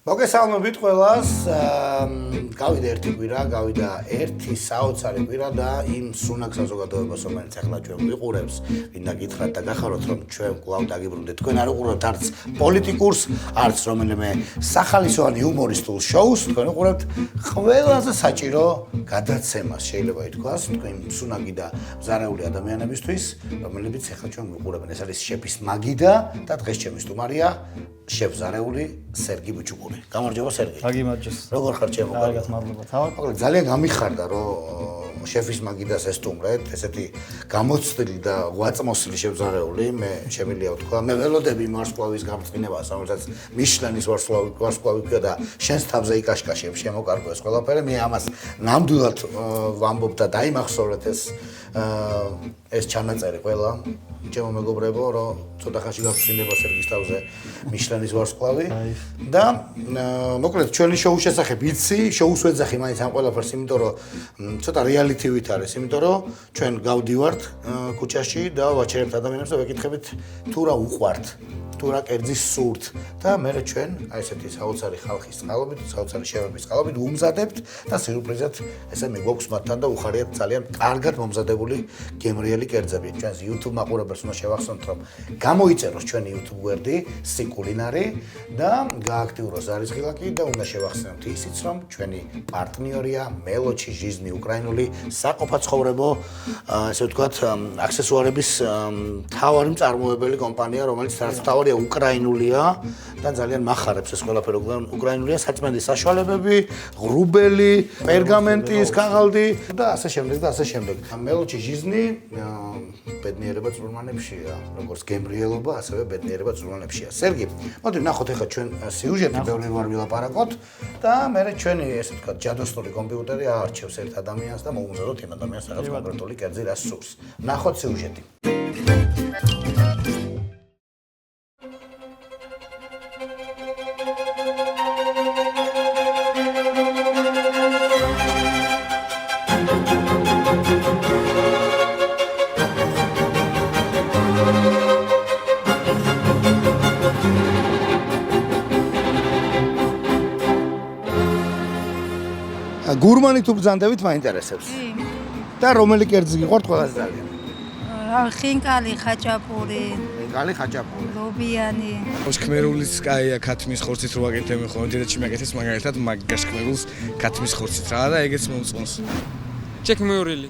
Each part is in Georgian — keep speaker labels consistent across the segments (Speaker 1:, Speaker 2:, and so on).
Speaker 1: მოგესალმებით ყველას, გავიდა ერთი კვირა, გავიდა ერთი საოცარი კვირა და იმ სუნაკ საზოგადოებას, რომელიც ახლა ჩვენ ვიყურებს, ვინდა გითხრათ და გახაროთ, რომ ჩვენ კვლავ დაგიბრუნდეთ. თქვენ არ უყურებთ არც პოლიტიკურს, არც რომელიმე სახალისოვან იუმორისტულ შოუს, თქვენ უყურებთ ყველაზე საჭირო გადაცემას, შეიძლება ითქვას, თქვენ სუნაკი და მზარეული ადამიანებისთვის, რომლებიც ახლა ჩვენ ვიყურებენ. ეს არის შეფის მაგიდა და დღეს ჩემი სტუმარია შეფ ზარეული სერგი ბუჩუკური. გამარჯობა სერგი.
Speaker 2: გაგიმარჯოს.
Speaker 1: როგორ ხარ ჩემო?
Speaker 2: კარგად, მადლობა. თავად.
Speaker 1: ძალიან გამიხარდა რომ შეფის მაგიდას ესტუმრეთ, ესეთი გამოცდილი და ღვაწმოსილი შეფ ზარეული, მე შემიძლია ვთქვა, მე ველოდები იმ ვარსკვლავის გამწყინებას, რომელსაც მიშლენის ვარსკვლავი ქვია და შენს თავზე იკაშკაშებ, შემოკარგო ეს ყველაფერი, მე ამას ნამდვილად ვამბობ და დაიმახსოვრეთ ეს ჩანაწერი ყველა ჩემო მეგობრებო, რომ ცოტა ხანში გაგწინდება სერგის თავზე მიშლენის ვარსკვლავი და მოკლედ ჩვენი შოუს შესახებ იცი, შოუს ვეძახი მაინც ამ ყველაფერს, იმიტომ რომ ცოტა რეალიტივით არის, იმიტომ რომ ჩვენ გავდივართ ქუჩაში და ვაჩერებთ ადამიანებს და ვეკითხებით თუ რა უყვართ, თუ რა კერძი სურთ და მე ჩვენ აი ესეთი საოცარი ხალხის წყალობით, საოცარი შევების წყალობით უმზადებთ და სიურპრიზად ესე მეგვაქვს მათთან და უხარიათ ძალიან კარგად მომზადებული გემრიელი კერძები. ჩვენს YouTube მაყურებელს უნდა შევახსენოთ, რომ გამოიწეროს ჩვენი YouTube გვერდი CULINARY და გააქტიუროს ზარისხილაკი და უნდა შევახსენოთ ისიც, რომ ჩვენი პარტნიორია მელოჩი ჟიზნი უკრაინული საყოფაცხოვრებო, ესე ვთქვათ, აქსესუარების მთავარი მწარმოებელი კომპანია, რომელიც თავარია უკრაინულია და ძალიან მახარებს ეს ყველაფერი უკრაინულია, საწმენდის საშუალებები, ღრუბელი, პერგამენტის ქაღალდი და ასე შემდეგ და ასე შემდეგ. მელოჩი ჟიზნი ბედნიერება წვრილმანებშია, როგორც გემრიელობა, ასევე ბედნიერება წვრილმანებშია. სერგი, მოდი ნახოთ ახლა ჩვენ სიუჟეტი ბევრი ვარ ვილაპარაკოთ და მე ჩვენი ესე ვთქვათ ჯადოსნური კომპიუტერი აარჩევს ერთ ადამიანს და მოუმზადოთ იმ ადამიანს რაღაც კონკრეტული კერძი რას სურს. ნახოთ სიუჟეტი. გურმანი თუ ბრძანდებით მაინტერესებს. და რომელი კერძი გიყვართ ყველაზე ძალიან?
Speaker 3: ხინკალი, ხაჭაპური.
Speaker 1: ხინკალი, ხაჭაპური.
Speaker 3: ლობიანი.
Speaker 2: შქმერულის კაია ქათმის ხორცით რო ვაკეთებ ხოლმე, დედაჩი მაგეთეს მაგალითად შქმერულს ქათმის ხორცით რა და ეგეც მომწონს.
Speaker 4: ჩეკმერული.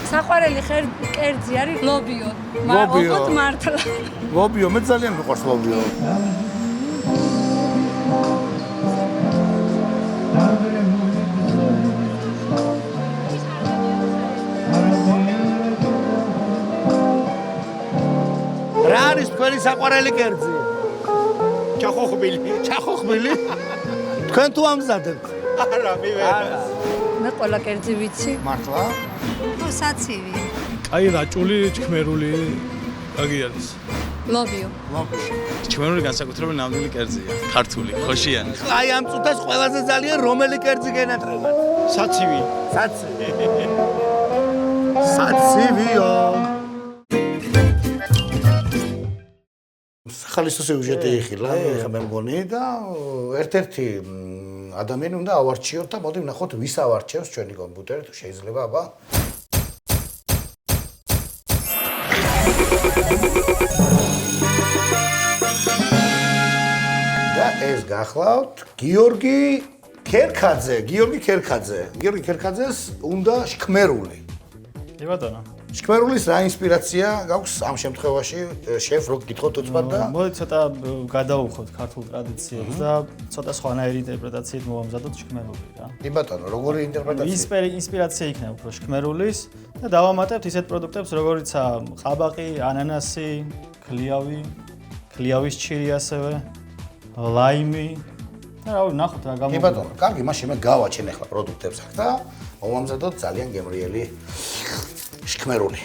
Speaker 3: საყვარელი კერძი არის ლობიო. ოღონდ მართლა.
Speaker 1: ლობიო, მე ძალიან მიყვარს ლობიო. რა არის თქვენი საყვარელი კერძი? ჩახოხბილი? თქვენ თუ ამზადებთ?
Speaker 4: არა, მივერა.
Speaker 3: მე ყველა კერძი ვიცი.
Speaker 1: მართლა?
Speaker 3: საცივი.
Speaker 2: აი რაჭული, შქმერული, აგი არის.
Speaker 3: ლობიო.
Speaker 2: შქმერული განსაკუთრებით ნამდვილი კერძია, ქართული, ხოშიანი.
Speaker 1: აი ამ წუთას ყველაზე ძალიან რომელი კერძი გენატრებათ? საცივიო. ხალისო სიუჟეტი იხილა, ეხა მე მგონი და ერთ-ერთი ადამიანი უნდა ავარჩიოთ და მოდი ვნახოთ ვის ავარჩევს ჩვენი კომპიუტერი თუ შეიძლება აბა. და ეს გახლავთ გიორგი ქერქაძეს უნდა შქმერული.
Speaker 2: კი ბატონო.
Speaker 1: შქმერულის რა ინსპირაცია გაქვს ამ შემთხვევაში შეფ რო გითხოთ უცბად და
Speaker 2: მოდი ცოტა გადავუხოთ ქართულ ტრადიციებს და ცოტა სხვანაირი ინტერპრეტაციით მოვამზადოთ შქმერული რა.
Speaker 1: კი ბატონო, როგორი ინტერპრეტაცია?
Speaker 2: ინსპირაცია იქნება უფრო შქმერულის და დავამატებთ ისეთ პროდუქტებს, როგორიცაა ყაბაყი, ანანასი, ქლიავის ჩირი ასევე, ლაიმი და რა ვიცი, ნახოთ რა
Speaker 1: კი ბატონო, კარგი, მაშინ მე გავაჩენ ახლა პროდუქტებს აქ და მოვამზადოთ ძალიან გემრიელი შქმერული.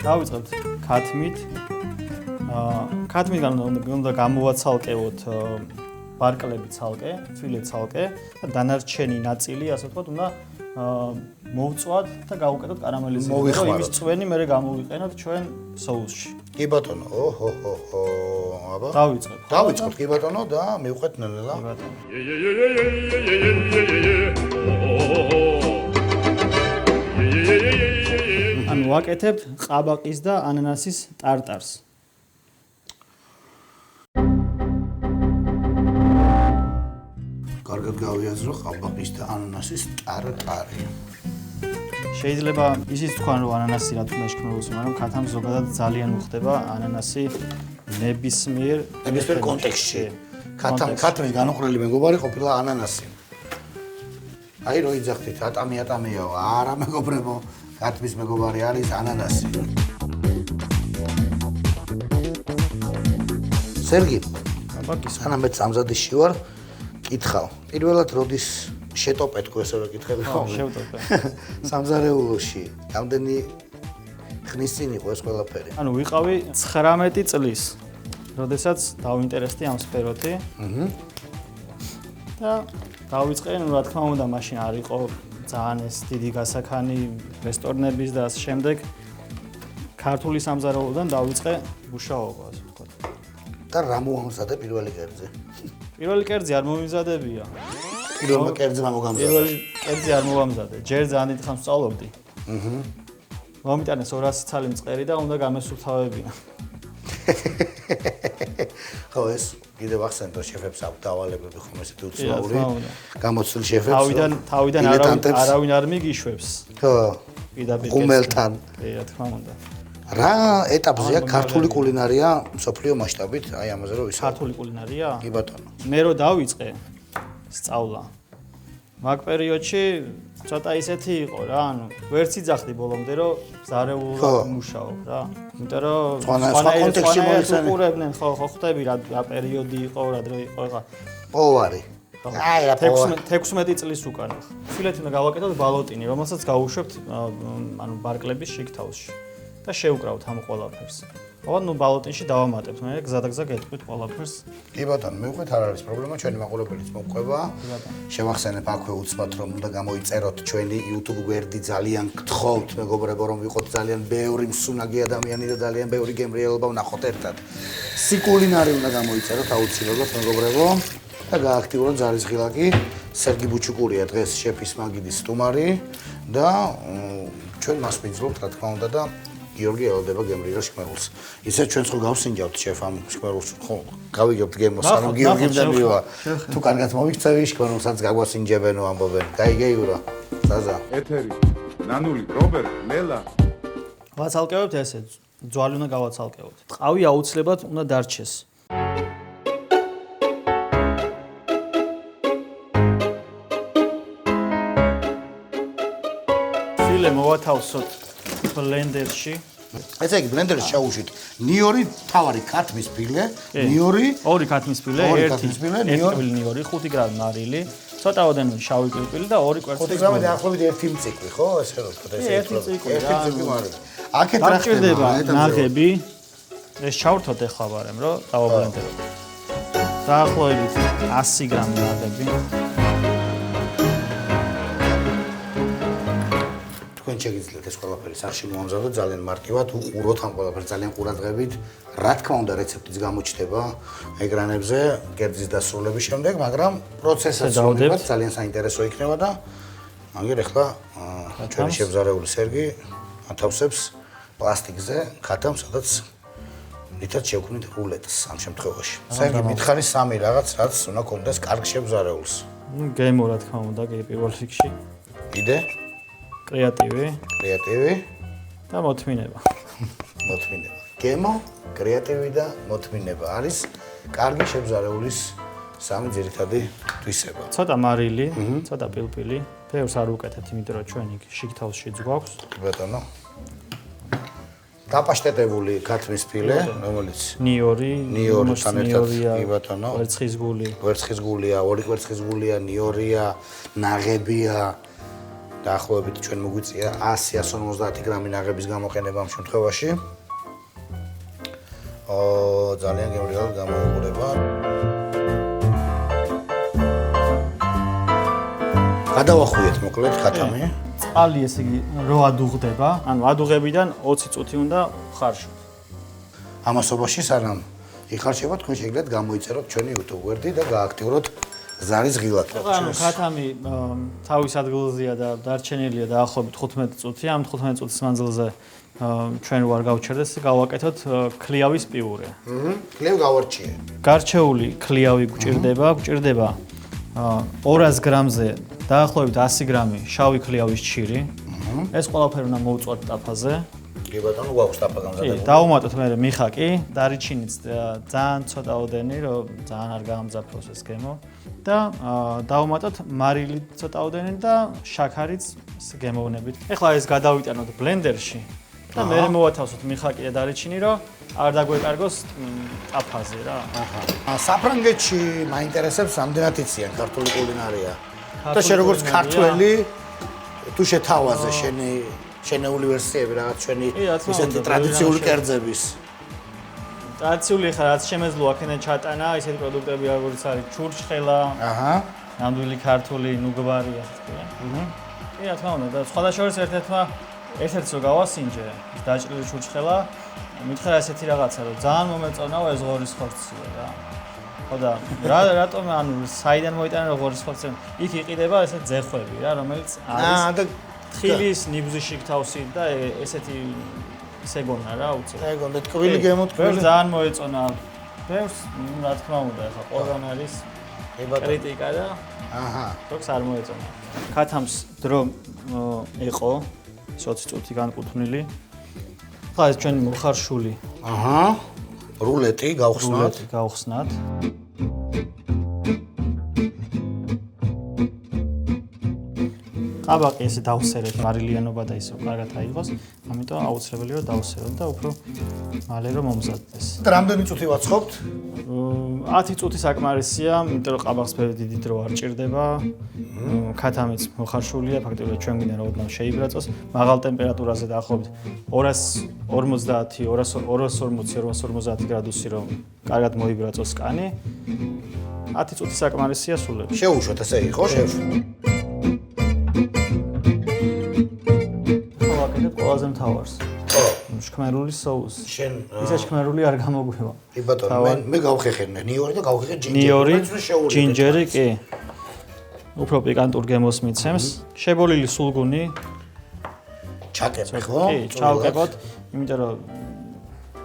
Speaker 2: დავიწყებთ ქათმით. ქათმიდან უნდა გამოვაცალკევოთ ბარკლები ცალკე, თვილე ცალკე და დანარჩენი ნაწილი, ასე ვთქვათ, უნდა
Speaker 4: მოვწვათ და გავუკეთოთ კარამელიზება.
Speaker 1: მოვიხმაროთ.
Speaker 4: იმის წვენი მე გამოვიყენოთ ჩვენ соуსში.
Speaker 1: კი ბატონო, აბა. დავიწყოთ კი ბატონო და მივყვეთ ნელ-ნელა.
Speaker 4: კი ბატონო. ანუ ვაკეთებთ ყაბაყის და ანანასის ტარტარს.
Speaker 1: კარგად გავიაზრო ყაბაყის და ანანასის ტარტარი.
Speaker 4: შეიძლება ისიც თქვან რომ ანანასი რა თქმა შქმერულს, მაგრამ ქათამ ზოგადად ძალიან უხდება ანანასი ნებისმიერ
Speaker 1: კონტექსტში. ქათმის განუყრელი მეგობარი ყოფილა ანანასი. აი რო იძახდით ატამიაო, არა მეგობრებო, ქათმის მეგობარი არის ანანასი. სერგი, სანამ მე სამზადისში ვარ, კითხავ. პირველად როდის შეტოპე თქო ესევე კითხები ხო?
Speaker 4: შევტოპე.
Speaker 1: სამზარეულოში რამდენი ხნის წინ იყო ეს ყველაფერი?
Speaker 4: ანუ ვიყავი 19 წლის, როდესაც დავინტერესდი ამ სფეროთი. და დავიწყე, რა თქმა უნდა, მაშინ არ იყო ძალიან ეს დიდი გასაქანი რესტორნების და ამ შემდეგ ქართული სამზარეულოდან დავიწყე მუშაობა, ასე ვთქვათ.
Speaker 1: და რა მოამზადე პირველი კერძი?
Speaker 4: პირველი კერძი არ მომიზადებია.
Speaker 1: პირველი კერძი რა მოგამზადე?
Speaker 4: პირველი კერძი არ მომამზადე. ჯერ ძალიან დიდ ხანს ვსწავლობდი. მომიტანეს 200 ცალი მწყერი და უნდა გამესუფთავებინა.
Speaker 1: ხო ეს კიდევ ახსენეთ რომ შეფებს აქვს დავალებები ხომ ესეთი უცნაური გამოცდილ შეფებს
Speaker 4: თავიდან არავინ არ მიგიშვებს.
Speaker 1: ხო.
Speaker 4: პირდაპირ
Speaker 1: ღუმელთან.
Speaker 4: კი, რა თქმა უნდა.
Speaker 1: რა ეტაპზეა ქართული კულინარია მსოფლიო მასშტაბით? აი ამაზე რომ ვისაუბროთ.
Speaker 4: ქართული კულინარია?
Speaker 1: კი ბატონო.
Speaker 4: მე რო დავიწყე სწავლა. მაგ პერიოდში ცოტა ისეთი იყო რა, ანუ ვერც იძახდი ბოლომდე რომ ზარეულად მუშაობ რა. იმიტომ რომ
Speaker 1: სხვა კონტექსტში მოიხსენე.
Speaker 4: უყურებდნენ ხო ხვდები რა პერიოდი იყო, რა დრო იყო ხა.
Speaker 1: პოვარი. აი რა
Speaker 4: 16 წლის უკან. ფილეთი უნდა გავაკეთოთ ბალოტინი, რომელსაც გავუშვებთ ანუ ბარკლების შიგთავსში და შევკრავთ ამ ყველაფერს. ხო, ნუ ბალოტინში დავამატებთ, მე გზადაგზა გეტყვით ყველაფერს.
Speaker 1: კი ბატონო, მივხვდით არ არის პრობლემა, ჩვენი მაყურებელიც მომყვება. შევახსენებ აქვე უცბად რომ უნდა გამოიწეროთ ჩვენი YouTube გვერდი, ძალიან გთხოვთ მეგობრებო რომ ვიყოთ ძალიან ბევრი მსუნაგი ადამიანი და ძალიან ბევრი გემრიელობა ვნახოთ ერთად. CULINARY უნდა გამოიწეროთ აუცილებლად მეგობრებო და გააქტიუროთ ძალისხილაკი. სერგი ბუჩუკურია დღეს შეფის მაგიდის სტუმარი და ჩვენ მას ვიძლებთ რა თქმა უნდა და გიორგი ელოდება გემრიელ შქმერულს. ისე ჩვენც ხო გავსინჯავთ შეფ ამ შქმერულს, ხო, გავიგებთ გემოს, ანუ გიორგიმდან მივა. თუ კარგად მოიქცევი შქმერულსაც გაგვასინჯებენო ამბობენ. გაიგეიურა. ზაზა.
Speaker 5: ეთერი. ნანული, რობერტ, ლელა.
Speaker 4: ვაცალკევებთ ესე, ძვალი უნდა გავაცალკევოთ. ტყავი აუცილებლად უნდა დარჩეს. ფილე მოვათავსოთ ბლენდერში.
Speaker 1: ესე იგი ბლენდერში ჩაუშვით ნიორი თავარი ქათმის ფილე,
Speaker 4: ორი ქათმის ფილე, ერთი ტკბილი ნიორი, 5 გრამი მარილი, ცოტა ოდენვე შავი პილპილი და 2 კვერცხის
Speaker 1: 5 გრამი დაახლოებით 1 მწიკვი, ხო? ესე რომ ვთქვათ, ესე
Speaker 4: ერთი მწიკვი
Speaker 1: მარილი. აქეთ რა ხდება?
Speaker 4: ნაღები. ეს ჩავრთოთ ახლა ბარემ, რომ დავაბლენდეროთ. დაახლოებით 100 გრამი ნაღები.
Speaker 1: თქვენ შეგიძლიათ ეს ყველაფერი სახში მოამზადოთ ძალიან მარტივად, უყუროთ ამ ყველაფერს ძალიან ყურადღებით. რა თქმა უნდა, რეცეპტიც გამოჩნდება ეკრანებზე კერძის დასრულების შემდეგ, მაგრამ პროცესაც ვიღებთ ძალიან საინტერესო იქნება და მაგერ ახლა ჩვენი შევზარეული სერგი ათავსებს პლასტიკზე ქათამ, სადაც მითაც შევქმნით რულეტს ამ შემთხვევაში. სერგი მითხარი სამი რაღაც, რაც უნდა კონდეს კარგ შევზარეულს.
Speaker 4: გემო რა თქმა უნდა, კი პირველ რიგში.
Speaker 1: კიდე
Speaker 4: კრეატივი
Speaker 1: და
Speaker 4: მოთმინება.
Speaker 1: გემო, კრეატივი და მოთმინება არის კარგი შევზარეულის სამი ძირითადი თვისება.
Speaker 4: ცოტა მარილი, ცოტა პილპილი. ბევრს არ უკეთებთ, იმიტომ რომ ჩვენი შიგთავსშიც გვაქვს.
Speaker 1: კი ბატონო. დაპაშტეტებული ქათმის ფილე, რომელიც ნიორთან ერთად, კი ბატონო.
Speaker 4: კვერცხის
Speaker 1: გულია, 2 კვერცხის გულია, ნიორია, ნაღებია. დაახლოებით ჩვენ მოგვიწია 100-150 გრამი ნაღების გამოყენება ამ შემთხვევაში. ძალიან გემრიელად გამოუყურება. გადავახვიეთ მოკლედ ქათამი.
Speaker 4: წყალი ესე იგი რო ადუღდება, ანუ ადუღებიდან 20 წუთი უნდა ხარშოთ.
Speaker 1: ამასობაში სანამ იხარშება, თქვენ შეგიძლიათ გამოიწეროთ ჩვენი YouTube გვერდი და გააქტიუროთ ზარის ღილაკი.
Speaker 4: ანუ ქათამი თავის ადგილზეა და დარჩენილია დაახლოებით 15 წუთი. ამ 15 წუთის მანძილზე ჩვენ ვარ გავჩერდეს, გავაკეთოთ ქლიავის პიურე.
Speaker 1: ქლიავ გავარჩიე.
Speaker 4: გარჩეული ქლიავი გვჭირდება 200 გრამზე დაახლოებით 100 გრამი შავი ქლიავის ჩირი. ეს ყველაფერი უნდა მოვუწვათ ტაფაზე.
Speaker 1: კი ბატონო, გვაქვს ტაფა გამზადებული.
Speaker 4: დავუმატოთ მე მიხაკი, დარიჩინიც ძალიან ცოტაოდენი, რომ ძალიან არ გაამძაფროს ეს გემო და დავუმატოთ მარილი ცოტაოდენი და შაქარიც გემოვნებით. ეხლა ეს გადავიტანოთ ბლენდერში და მე მოვათავსოთ მიხაკი და დარიჩინი, რომ არ დაგვეკარგოს ტაფაზე რა.
Speaker 1: საფრანგეთში მაინტერესებს რამდენად იციან ქართული კულინარია. და შენ როგორც ქართველი თუ შეთავაზე შენეული ვერსიები რაღაც ჩვენი ისეთი ტრადიციული კერძების.
Speaker 4: ტრადიციული ხა რაც შემეძლო აქედან ჩატანა, ისეთი პროდუქტები როგორც არის ჩურჩხელა, ნამდვილი ქართული ნუგვარი ასე თქვია. კი რა თქმა უნდა და სხვადასხვა ერთ-ერთს რო გავასინჯე, დაჭრილი ჩურჩხელა, მითხრა ესეთი რაღაცა რომ ძალიან მომეწონაო ეს ღორის ხორცია რა. ხო და რატომ ანუ საიდან მოიტანა ღორის ხორცი? იქ იყიდება ესე ძეხვები რა, რომელიც არის თხილის ნიბზიში გთავსით და ესეთი სეგონა რა უცებ.
Speaker 1: ეგონდა ტკბილი გემოთქვილი.
Speaker 4: ძალიან მოეწონა. ბევრს რა თქმა უნდა ახლა ყველგან არის კრიტიკა და თქოს არ მოეწონა. ქათამს დრო იყო 20 წუთი განკუთვნილი. ხა ეს ჩვენი მოხარშული.
Speaker 1: რულეტი
Speaker 4: გავხსნათ. აბაკი ესე დავსერეთ მარილიანობა და ისო კარგად აიღოს, ამიტომ აუცილებელია რომ დავსეროთ და უფრო მალე რომ მომზადდეს.
Speaker 1: რამდენი წუთი ვაცხობთ?
Speaker 4: 10 წუთი საკმარისია, იმიტომ რომ ყაბახს ბევრი დიდი დრო არ ჭირდება. ქათამიც მოხარშულია, ფაქტობრივად ჩვენ გვინდა რომ ოდნავ შეიბრაწოს, მაღალ ტემპერატურაზე დაახლოებით 250, 240 გრადუსი რომ კარგად მოიბრაწოს კანი. 10 წუთი საკმარისია სულები.
Speaker 1: შეუშვათ ესე იყო შევ.
Speaker 4: ყველაზე მთავარს. შქმერულის соуსი.
Speaker 1: შენ
Speaker 4: ისე შქმერული არ გამოგვივა.
Speaker 1: კი ბატონო, მე გავხეხენ ნიორი და გავხეხენ ჯინჯერი.
Speaker 4: ნიორი, ჯინჯერი, კი. უფრო პიკანტურ გემოს მიცემს. შებოლილი სულგუნი.
Speaker 1: ჩაკები ხო?
Speaker 4: კი, ჩავკებოთ, იმიტომ რომ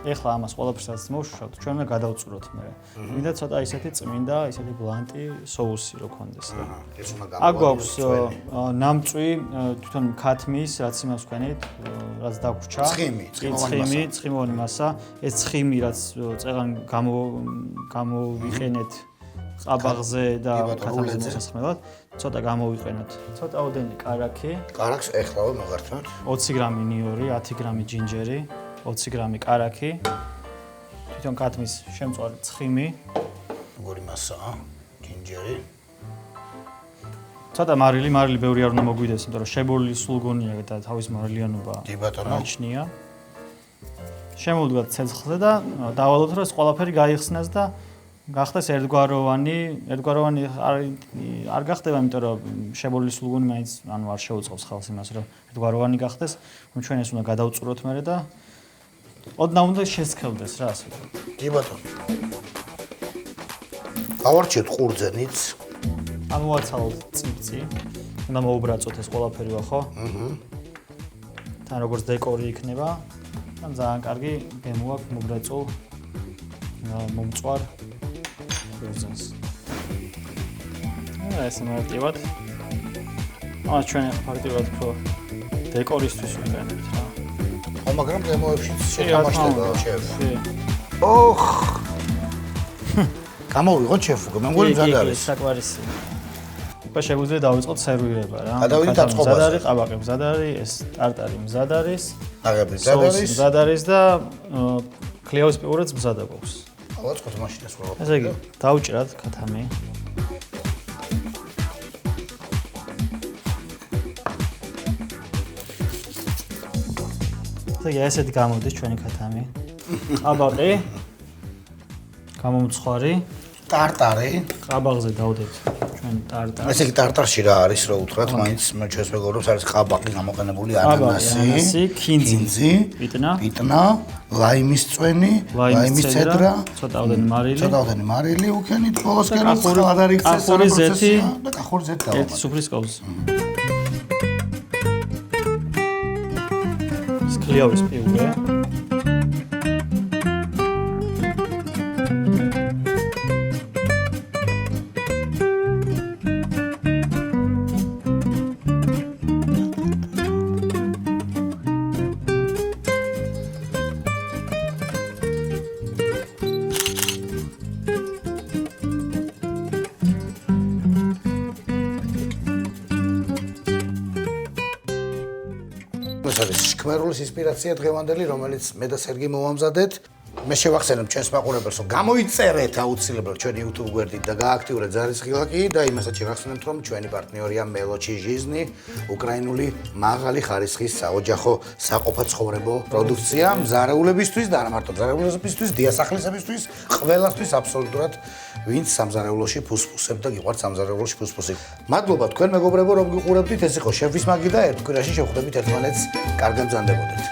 Speaker 4: ეხლა ამას ყველაფერსაც მოვშუშავთ, ჩვენ უნდა გადავწუროთ მე. მინდა ცოტა ისეთი წმინდა, ისეთი ბლანტი соуსი რო ქონდეს რა.
Speaker 1: ეს უნდა
Speaker 4: აქ გვაქვს ნამწვი თვითონ ქათმის, რაც იმას ვქენით, რაც დაგვრჩა. ცხიმოვანი მასა. ეს ცხიმი რაც წეღან გამოვიყენეთ ყაბაღზე და ქათამზე მოსასხმელად, ცოტა გამოვიყენოთ. ცოტაოდენი კარაქი.
Speaker 1: კარაქს ეხლავე მოგართმევთ.
Speaker 4: 20 გრამი ნიორი, 10 გრამი ჯინჯერი. 20 გრამი კარაქი, თვითონ ქათმის შემწვარი ცხიმი,
Speaker 1: როგორი მასაა, ჯინჯერი.
Speaker 4: ცოტა მარილი ბევრი არ უნდა მოგვიდეს, იმიტომ რომ შებოლილი სულგუნია და თავის მარილიანობა გაჩნია. შემოვდგათ ცეცხლზე და დავალოთ, რომ ეს ყველაფერი გაიხსნას და გახდეს ერთგვაროვანი არ გახდება, იმიტომ რომ შებოლილი სულგუნი მაინც ანუ არ შეუწყობს ხალხს იმას, რომ ერთგვაროვანი გახდეს, ჩვენ ეს უნდა გადავწუროთ მერე და ოდნავ უნდა შესქელდეს რა ასე.
Speaker 1: კი ბატონო. გავარჩიოთ ყურძენიც.
Speaker 4: ამოვაცალოთ წიწი. უნდა მოუბრაწოთ ეს ყველაფერი ხო? თან როგორც დეკორი იქნება, თან ძალიან კარგი გემო აქვს მოუბრაწულ მომწვარ ყურძენს. ეს მარტივად. ამას ჩვენ ფაქტიურად უფრო დეკორისთვის ვიყენებთ რა.
Speaker 1: მაგრამ გემოებშიც შეთამაშდება შევ. გამოვიღოთ შევ, მე მგონი მზად არის.
Speaker 4: საკვარისი. უკვე შეგვიძლია დავიწყოთ სერვირება რა.
Speaker 1: გადავიდეთ აწყობას.
Speaker 4: მზად არის, ყაბაყი მზად არის, ეს ტარტარი მზად არის.
Speaker 1: აღები მზად არის.
Speaker 4: მზად არის და ქლიავის პიურეც მზად აქვს.
Speaker 1: ავაწყოთ მაშინას ყველაფერი.
Speaker 4: ესე იგი, დავჭრათ ქათამი. ესეთი გამოდის ჩვენი ქათამი. ყაბაყი. გამომცხვარი.
Speaker 1: ტარტარი.
Speaker 4: ყაბაღზე დავდეთ ჩვენ ტარტარ.
Speaker 1: ესე იგი ტარტარში რა არის რო უთხრათ, მაინც ჩვენს მეგობრებს არის ყაბაყი გამოყენებული, ანანასი,
Speaker 4: ქინძი, პიტნა,
Speaker 1: ლაიმის წვენი, ლაიმის ცედრა,
Speaker 4: ცოტაოდენი
Speaker 1: მარილი უქენით ბოლოსკენ ცხლად არის
Speaker 4: კახური ზეთი
Speaker 1: და კახური ზეთი და
Speaker 4: ერთი სუფრის ყოფს. ეს ქლიავის პიურე.
Speaker 1: ეს არის შქმერულის ინსპირაცია დღევანდელი, რომელიც მე და სერგი მოვამზადეთ. მე შევახსენებ ჩვენს მაყურებელს, რომ გამოიწერეთ აუცილებლად ჩვენი YouTube გვერდით და გააქტიურეთ ზარისხილაკი და იმასაც შევახსენებთ, რომ ჩვენი პარტნიორია მელოჩი ჟიზნი, უკრაინული მაღალი ხარისხის საოჯახო საყოფაცხოვრებო პროდუქცია, მზარეულებისთვის და არა მარტო მზარეულებისთვის, დიასახლისებისთვის, ყველასთვის აბსოლუტურად ვინც სამზარეულოში ფუსფუსებ და გიყვართ სამზარეულოში ფუსფუსი. მადლობა თქვენ მეგობრებო, რომ გიყურებდით, ეს იყო შეფის მაგი და ერთ კვირაში შევხვდებით ერთმანეთს. კარგად ბრძანდებოდეთ.